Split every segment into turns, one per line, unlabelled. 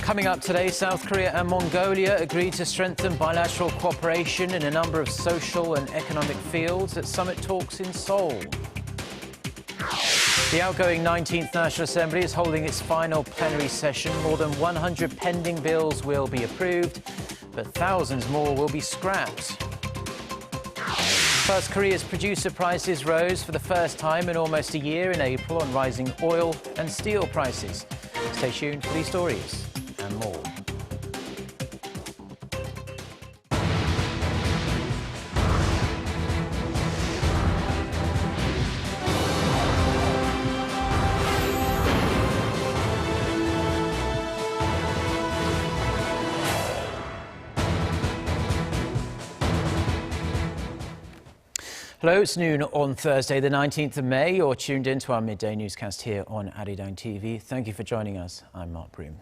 Coming up today, South Korea and Mongolia agreed to strengthen bilateral cooperation in a number of social and economic fields at summit talks in Seoul. The outgoing 19th National Assembly is holding its final plenary session. More than 100 pending bills will be approved, but thousands more will be scrapped. First, Korea's producer prices rose for the first time in almost a year in April on rising oil and steel prices. Stay tuned for these stories and more. Hello, it's noon on Thursday, the 19th of May. You're tuned in to our midday newscast here on Arirang TV. Thank you for joining us. I'm Mark Broom.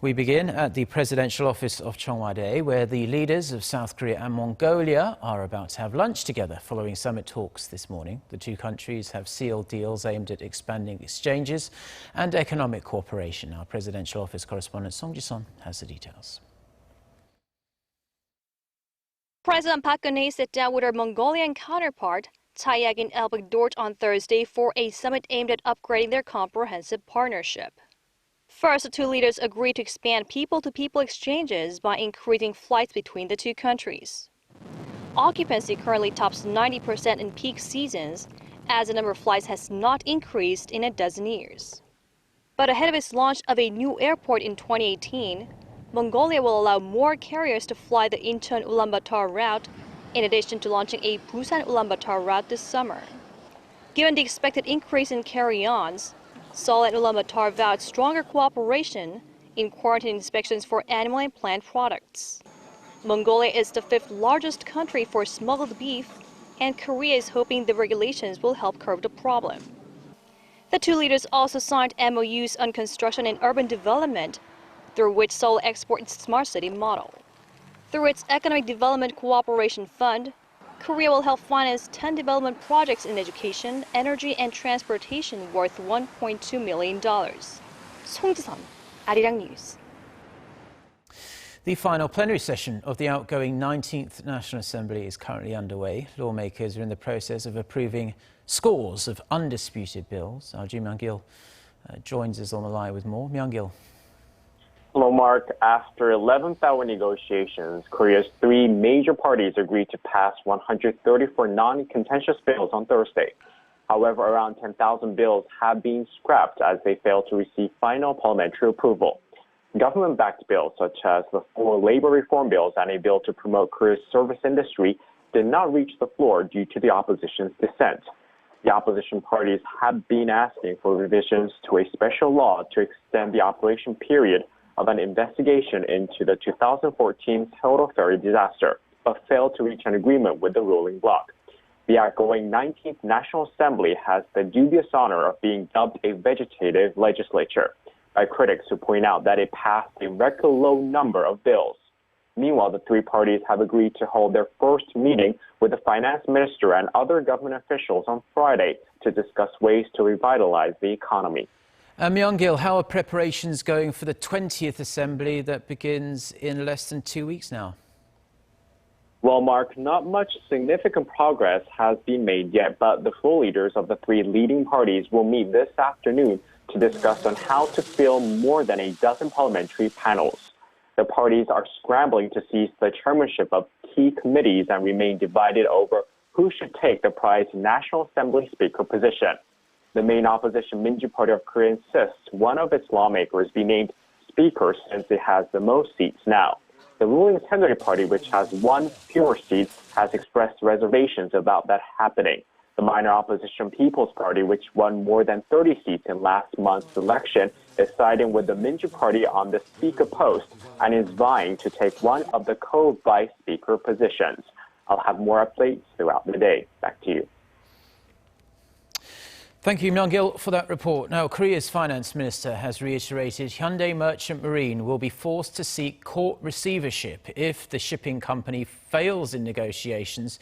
We begin at the presidential office of Cheongwade, where the leaders of South Korea and Mongolia are about to have lunch together following summit talks this morning. The two countries have sealed deals aimed at expanding exchanges and economic cooperation. Our presidential office correspondent Song Ji-sun has the details.
President Park Geun-hye sat down with her Mongolian counterpart, Taeyak, in Elbek-Dort on Thursday for a summit aimed at upgrading their comprehensive partnership. First, the two leaders agreed to expand people-to-people exchanges by increasing flights between the two countries. Occupancy currently tops 90% in peak seasons, as the number of flights has not increased in a dozen years. But ahead of its launch of a new airport in 2018, Mongolia will allow more carriers to fly the Incheon-Ulaanbaatar route, in addition to launching a Busan-Ulaanbaatar route this summer. Given the expected increase in carry-ons, Seoul and Ulaanbaatar vowed stronger cooperation in quarantine inspections for animal and plant products. Mongolia is the fifth largest country for smuggled beef, and Korea is hoping the regulations will help curb the problem. The two leaders also signed MOUs on construction and urban development, through which Seoul exports its smart city model. Through its Economic Development Cooperation Fund, Korea will help finance 10 development projects in education, energy, and transportation worth $1.2 million. Song Ji-sun, Arirang News.
The final plenary session of the outgoing 19th National Assembly is currently underway. Lawmakers are in the process of approving scores of undisputed bills. Our Ji Myung-gil joins us on the line with more. Myung-gil.
Hello, Mark. After 11th-hour negotiations, Korea's three major parties agreed to pass 134 non-contentious bills on Thursday. However, around 10,000 bills have been scrapped as they failed to receive final parliamentary approval. Government-backed bills such as the four labor reform bills and a bill to promote Korea's service industry did not reach the floor due to the opposition's dissent. The opposition parties have been asking for revisions to a special law to extend the operation period of an investigation into the 2014 Seoul ferry disaster, but failed to reach an agreement with the ruling bloc. The outgoing 19th National Assembly has the dubious honor of being dubbed a vegetative legislature by critics who point out that it passed a record low number of bills. Meanwhile, the three parties have agreed to hold their first meeting with the finance minister and other government officials on Friday to discuss ways to revitalize the economy.
Myung-gil, how are preparations going for the 20th Assembly that begins in less than 2 weeks now?
Well, Mark, not much significant progress has been made yet, but the full leaders of the three leading parties will meet this afternoon to discuss on how to fill more than a dozen parliamentary panels. The parties are scrambling to seize the chairmanship of key committees and remain divided over who should take the prized National Assembly Speaker position. The main opposition Minju Party of Korea insists one of its lawmakers be named Speaker since it has the most seats now. The ruling Centennial Party, which has one fewer seat, has expressed reservations about that happening. The minor opposition People's Party, which won more than 30 seats in last month's election, is siding with the Minju Party on the Speaker post and is vying to take one of the co-vice Speaker positions. I'll have more updates throughout the day. Back to you.
Thank you, Myung-gil, for that report. Now, Korea's finance minister has reiterated Hyundai Merchant Marine will be forced to seek court receivership if the shipping company fails in negotiations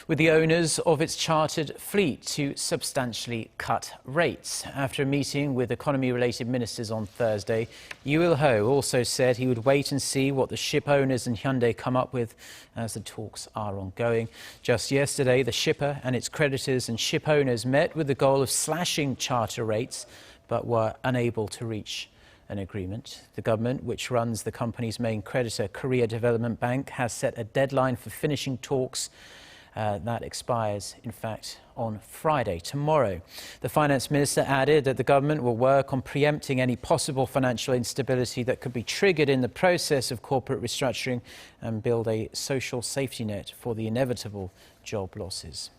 with the owners of its chartered fleet to substantially cut rates. After a meeting with economy-related ministers on Thursday, Yoo Il-ho also said he would wait and see what the ship owners and Hyundai come up with as the talks are ongoing. Just yesterday, the shipper and its creditors and ship owners met with the goal of slashing charter rates, but were unable to reach an agreement. The government, which runs the company's main creditor, Korea Development Bank, has set a deadline for finishing talks that expires, in fact, on Friday, tomorrow. The finance minister added that the government will work on preempting any possible financial instability that could be triggered in the process of corporate restructuring and build a social safety net for the inevitable job losses.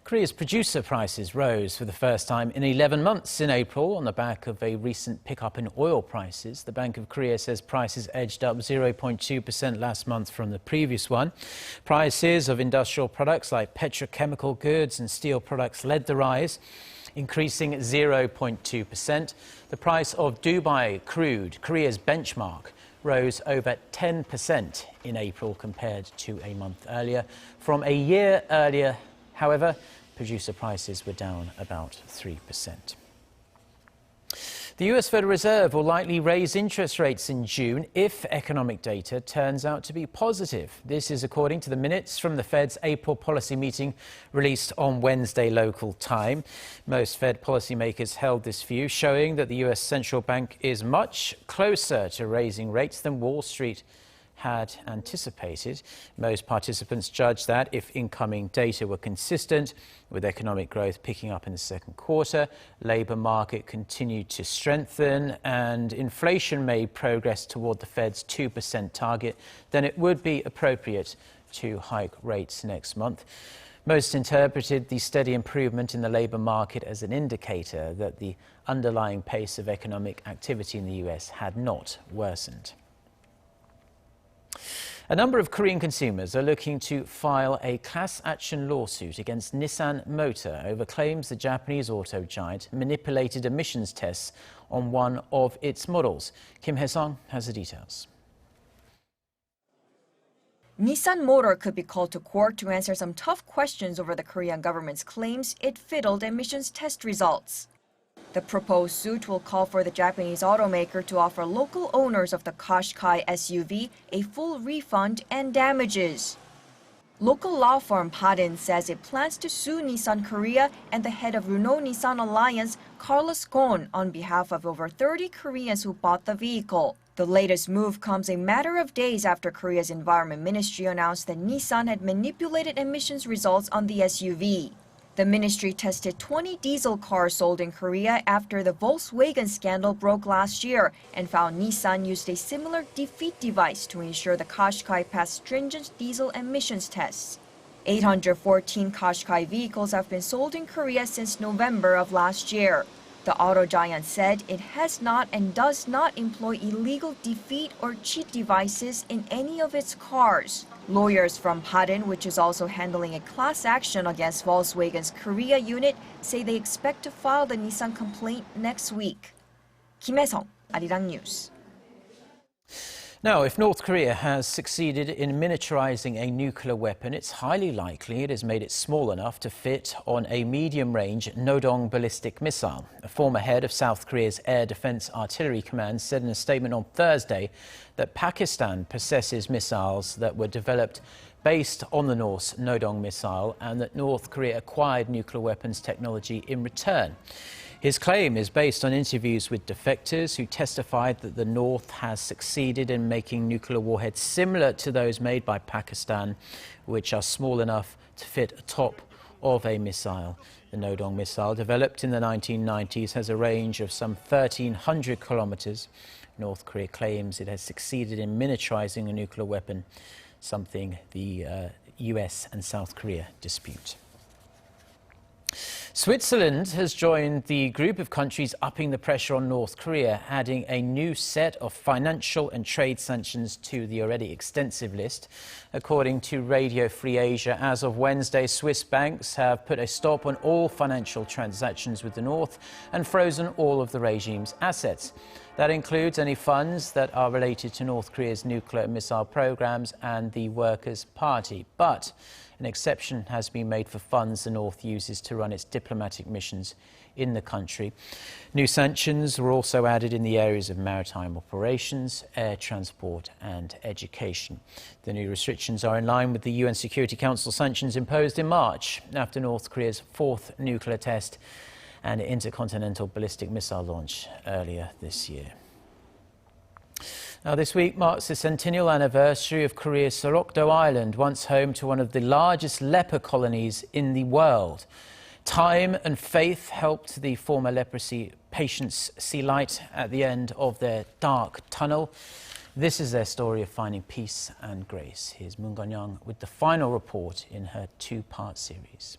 Korea's producer prices rose for the first time in 11 months in April on the back of a recent pickup in oil prices. The Bank of Korea says prices edged up 0.2% last month from the previous one. Prices of industrial products like petrochemical goods and steel products led the rise, increasing 0.2%. The price of Dubai crude, Korea's benchmark, rose over 10% in April compared to a month earlier. From a year earlier, however, producer prices were down about 3%. The US Federal Reserve will likely raise interest rates in June if economic data turns out to be positive. This is according to the minutes from the Fed's April policy meeting released on Wednesday local time. Most Fed policymakers held this view, showing that the US central bank is much closer to raising rates than Wall Street had anticipated. Most participants judged that if incoming data were consistent with economic growth picking up in the second quarter, labour market continued to strengthen and inflation made progress toward the Fed's 2% target, then it would be appropriate to hike rates next month. Most interpreted the steady improvement in the labour market as an indicator that the underlying pace of economic activity in the US had not worsened. A number of Korean consumers are looking to file a class action lawsuit against Nissan Motor over claims the Japanese auto giant manipulated emissions tests on one of its models. Kim Hae-sung has the details.
Nissan Motor could be called to court to answer some tough questions over the Korean government's claims it fiddled emissions test results. The proposed suit will call for the Japanese automaker to offer local owners of the Qashqai SUV a full refund and damages. Local law firm Padin says it plans to sue Nissan Korea and the head of Renault-Nissan Alliance, Carlos Ghosn, on behalf of over 30 Koreans who bought the vehicle. The latest move comes a matter of days after Korea's Environment Ministry announced that Nissan had manipulated emissions results on the SUV. The ministry tested 20 diesel cars sold in Korea after the Volkswagen scandal broke last year and found Nissan used a similar defeat device to ensure the Qashqai passed stringent diesel emissions tests. 814 Qashqai vehicles have been sold in Korea since November of last year. The auto giant said it has not and does not employ illegal defeat or cheat devices in any of its cars. Lawyers from Padin, which is also handling a class action against Volkswagen's Korea unit, say they expect to file the Nissan complaint next week. Kim Hae-sung, Arirang News.
Now, if North Korea has succeeded in miniaturizing a nuclear weapon, it's highly likely it has made it small enough to fit on a medium-range Nodong ballistic missile. A former head of South Korea's Air Defense Artillery Command said in a statement on Thursday that Pakistan possesses missiles that were developed based on the North's Nodong missile and that North Korea acquired nuclear weapons technology in return. His claim is based on interviews with defectors who testified that the North has succeeded in making nuclear warheads similar to those made by Pakistan, which are small enough to fit atop of a missile. The Nodong missile, developed in the 1990s, has a range of some 1,300 kilometers. North Korea claims it has succeeded in miniaturizing a nuclear weapon, something the US and South Korea dispute. Switzerland has joined the group of countries upping the pressure on North Korea, adding a new set of financial and trade sanctions to the already extensive list. According to Radio Free Asia, as of Wednesday, Swiss banks have put a stop on all financial transactions with the North and frozen all of the regime's assets. That includes any funds that are related to North Korea's nuclear missile programs and the Workers' Party. But an exception has been made for funds the North uses to run its diplomatic missions in the country. New sanctions were also added in the areas of maritime operations, air transport and education. The new restrictions are in line with the UN Security Council sanctions imposed in March after North Korea's fourth nuclear test and intercontinental ballistic missile launch earlier this year. Now, this week marks the centennial anniversary of Korea's Sorokdo Island, once home to one of the largest leper colonies in the world. Time and faith helped the former leprosy patients see light at the end of their dark tunnel. This is their story of finding peace and grace. Here's Moon Gon-young with the final report in her two-part series.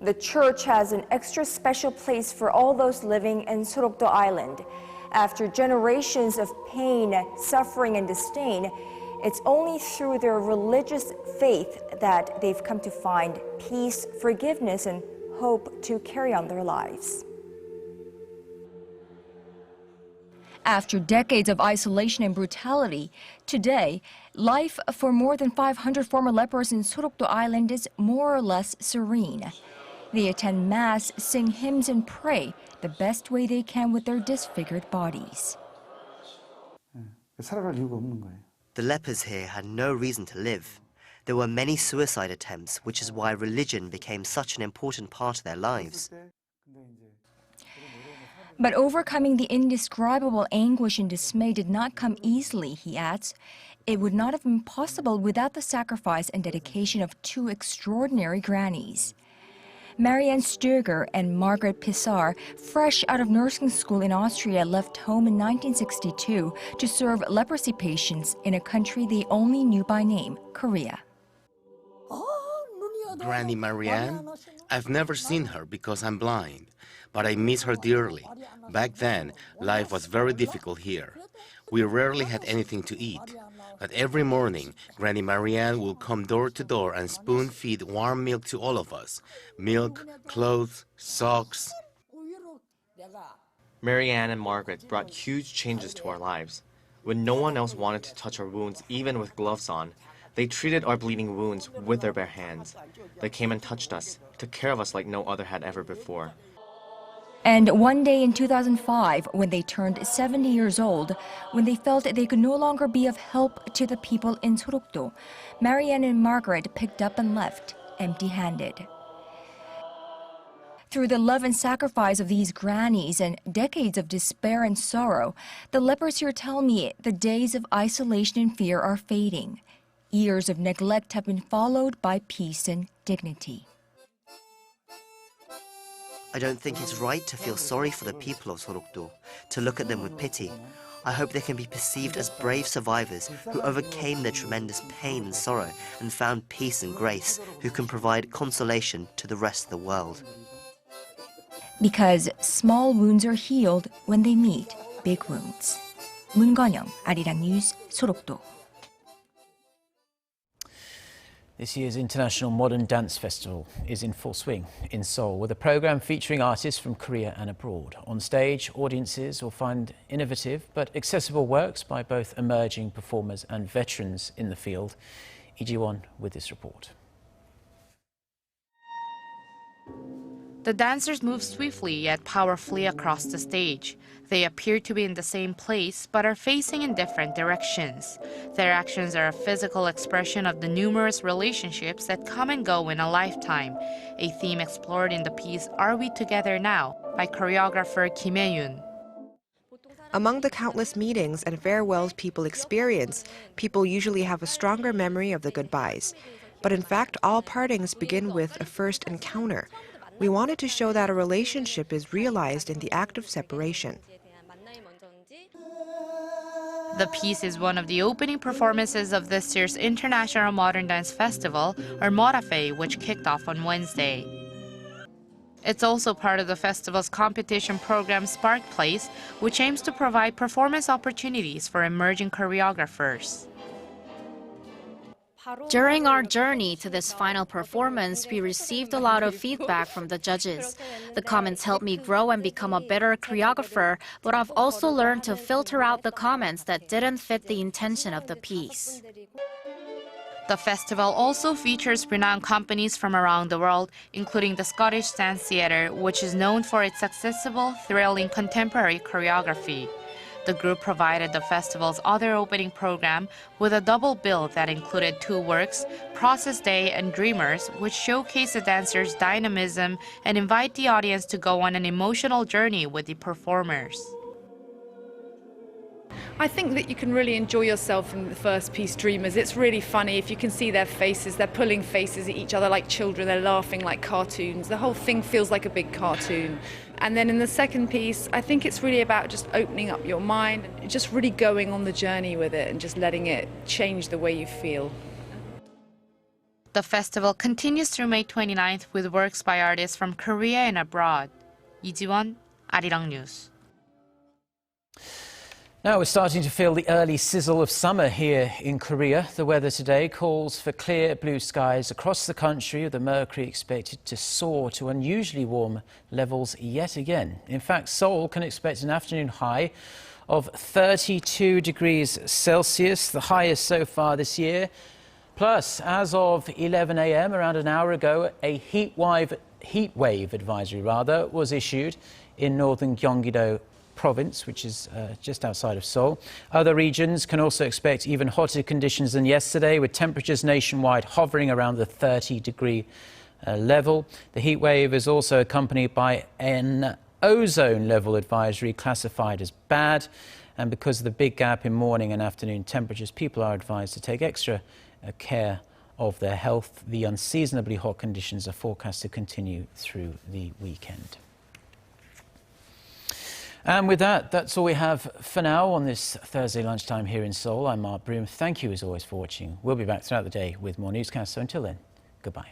The church has an extra special place for all those living in Sorokdo Island. After generations of pain, suffering, and disdain, it's only through their religious faith that they've come to find peace, forgiveness, and hope to carry on their lives.
After decades of isolation and brutality, today, life for more than 500 former lepers in Sorokdo Island is more or less serene. They attend Mass, sing hymns, and pray the best way they can with their disfigured bodies.
The lepers here had no reason to live. There were many suicide attempts, which is why religion became such an important part of their lives.
But overcoming the indescribable anguish and dismay did not come easily, he adds. It would not have been possible without the sacrifice and dedication of two extraordinary grannies. Marianne Stöger and Margaret Pissar, fresh out of nursing school in Austria, left home in 1962 to serve leprosy patients in a country they only knew by name, Korea.
Granny Marianne? I've never seen her because I'm blind, but I miss her dearly. Back then, life was very difficult here. We rarely had anything to eat. But every morning, Granny Marianne will come door to door and spoon-feed warm milk to all of us. Milk, clothes, socks.
Marianne and Margaret brought huge changes to our lives. When no one else wanted to touch our wounds, even with gloves on, they treated our bleeding wounds with their bare hands. They came and touched us, took care of us like no other had ever before.
And one day in 2005, when they turned 70 years old, when they felt they could no longer be of help to the people in Sorokdo, Marianne and Margaret picked up and left, empty-handed. Through the love and sacrifice of these grannies and decades of despair and sorrow, the lepers here tell me the days of isolation and fear are fading. Years of neglect have been followed by peace and dignity.
I don't think it's right to feel sorry for the people of Sorokdo, to look at them with pity. I hope they can be perceived as brave survivors who overcame their tremendous pain and sorrow and found peace and grace, who can provide consolation to the rest of the world.
Because small wounds are healed when they meet big wounds. Moon Gon-young, Arirang News, Sorokdo.
This year's International Modern Dance Festival is in full swing in Seoul, with a program featuring artists from Korea and abroad. On stage, audiences will find innovative but accessible works by both emerging performers and veterans in the field. Lee Ji-won with this report.
The dancers move swiftly yet powerfully across the stage. They appear to be in the same place but are facing in different directions. Their actions are a physical expression of the numerous relationships that come and go in a lifetime, a theme explored in the piece Are We Together Now by choreographer Kim Hae-yoon.
Among the countless meetings and farewells people experience, people usually have a stronger memory of the goodbyes. But in fact, all partings begin with a first encounter. We wanted to show that a relationship is realized in the act of separation.
The piece is one of the opening performances of this year's International Modern Dance Festival, or Morafe, which kicked off on Wednesday. It's also part of the festival's competition program Spark Place, which aims to provide performance opportunities for emerging choreographers.
During our journey to this final performance, we received a lot of feedback from the judges. The comments helped me grow and become a better choreographer, but I've also learned to filter out the comments that didn't fit the intention of the piece.
The festival also features renowned companies from around the world, including the Scottish Dance Theatre, which is known for its accessible, thrilling contemporary choreography. The group provided the festival's other opening program with a double bill that included two works, Process Day and Dreamers, which showcase the dancers' dynamism and invite the audience to go on an emotional journey with the performers.
I think that you can really enjoy yourself in the first piece, Dreamers. It's really funny. If you can see their faces, they're pulling faces at each other like children, they're laughing like cartoons. The whole thing feels like a big cartoon. And then in the second piece, I think it's really about just opening up your mind, and just really going on the journey with it and just letting it change the way you feel.
The festival continues through May 29th with works by artists from Korea and abroad. 이지원, Arirang News.
Now we're starting to feel the early sizzle of summer here in Korea. The weather today calls for clear blue skies across the country, with the mercury expected to soar to unusually warm levels yet again. In fact, Seoul can expect an afternoon high of 32 degrees Celsius, the highest so far this year. Plus, as of 11 a.m., around an hour ago, a heatwave advisory was issued in northern Gyeonggi-do province, which is just outside of Seoul. Other regions can also expect even hotter conditions than yesterday, with temperatures nationwide hovering around the 30-degree level. The heat wave is also accompanied by an ozone level advisory classified as bad. And because of the big gap in morning and afternoon temperatures, people are advised to take extra care of their health. The unseasonably hot conditions are forecast to continue through the weekend. And with that, that's all we have for now on this Thursday lunchtime here in Seoul. I'm Mark Broom. Thank you as always for watching. We'll be back throughout the day with more newscasts. So until then, goodbye.